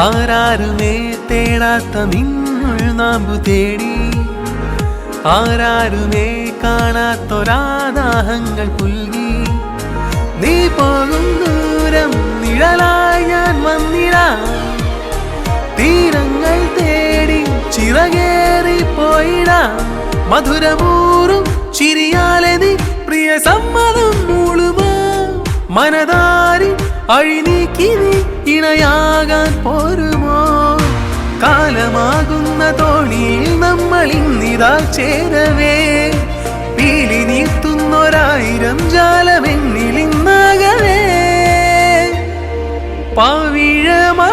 ആരാരുമേ തേടാത്ത മിന്നുൾ നാമ്പു തേടി ആരാരുമേ കാണാത്തൊരാദാഹങ്ങൾ പുൽകി നീ പോകും ദൂരം നിഴലായി ഞാൻ വന്നിടാം തീരങ്ങൾ തേടി ചിറകേറി പോയിടാം മധുരമൂറും ചിരിയാലെ നീ പ്രിയ സമ്മതം മൂളുമോ മനതാരി അഴിനീക്കി നീ ഇണയാകാൻ പോരുമോ കാലമാകുന്ന തോണിയിൽ നമ്മൾ ഇന്നിതാ ചേരവേ പീലി നീർത്തുന്നൊരായിരം ജാലമെന്നിൽ ഇന്നാകവേ പവിഴമാ